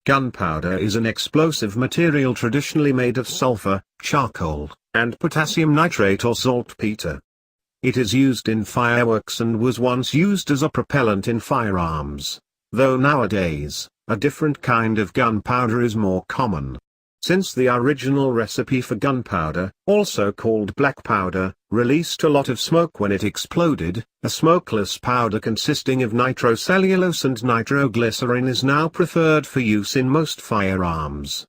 Gunpowder is an explosive material traditionally made of sulfur, charcoal, and potassium nitrate or saltpeter. It is used in fireworks and was once used as a propellant in firearms, though nowadays, a different kind of gunpowder is more common. Since the original recipe for gunpowder, also called black powder, released a lot of smoke when it exploded, a smokeless powder consisting of nitrocellulose and nitroglycerin is now preferred for use in most firearms.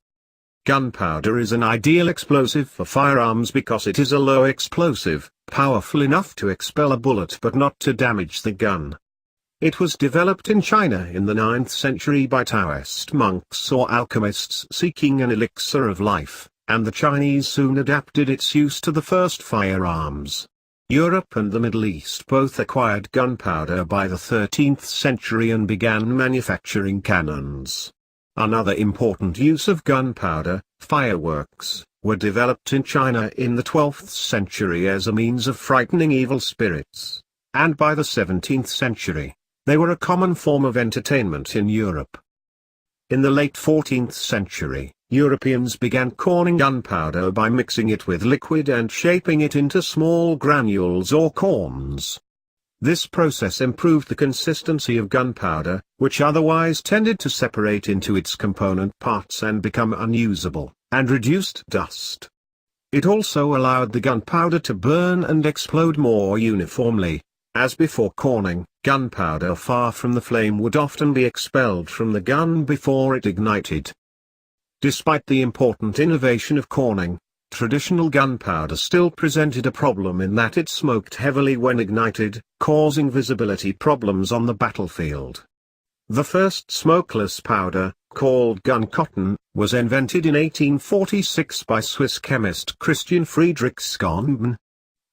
Gunpowder is an ideal explosive for firearms because it is a low explosive, powerful enough to expel a bullet but not to damage the gun. It was developed in China in the 9th century by Taoist monks or alchemists seeking an elixir of life, and the Chinese soon adapted its use to the first firearms. Europe and the Middle East both acquired gunpowder by the 13th century and began manufacturing cannons. Another important use of gunpowder, fireworks, were developed in China in the 12th century as a means of frightening evil spirits, and by the 17th century, they were a common form of entertainment in Europe. In the late 14th century, Europeans began corning gunpowder by mixing it with liquid and shaping it into small granules or corns. This process improved the consistency of gunpowder, which otherwise tended to separate into its component parts and become unusable, and reduced dust. It also allowed the gunpowder to burn and explode more uniformly. As before corning, gunpowder far from the flame would often be expelled from the gun before it ignited. Despite the important innovation of corning, traditional gunpowder still presented a problem in that it smoked heavily when ignited, causing visibility problems on the battlefield. The first smokeless powder, called gun cotton, was invented in 1846 by Swiss chemist Christian Friedrich Schonben.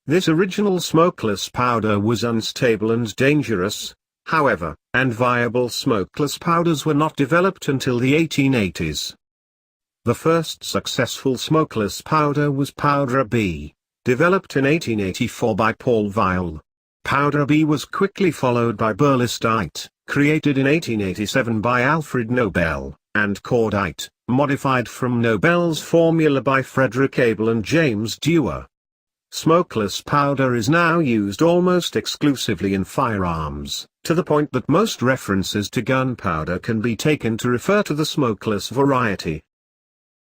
This original smokeless powder was unstable and dangerous, however, and viable smokeless powders were not developed until the 1880s. The first successful smokeless powder was Powder B, developed in 1884 by Paul Weil. Powder B was quickly followed by Berlistite, created in 1887 by Alfred Nobel, and Cordite, modified from Nobel's formula by Frederick Abel and James Dewar. Smokeless powder is now used almost exclusively in firearms, to the point that most references to gunpowder can be taken to refer to the smokeless variety.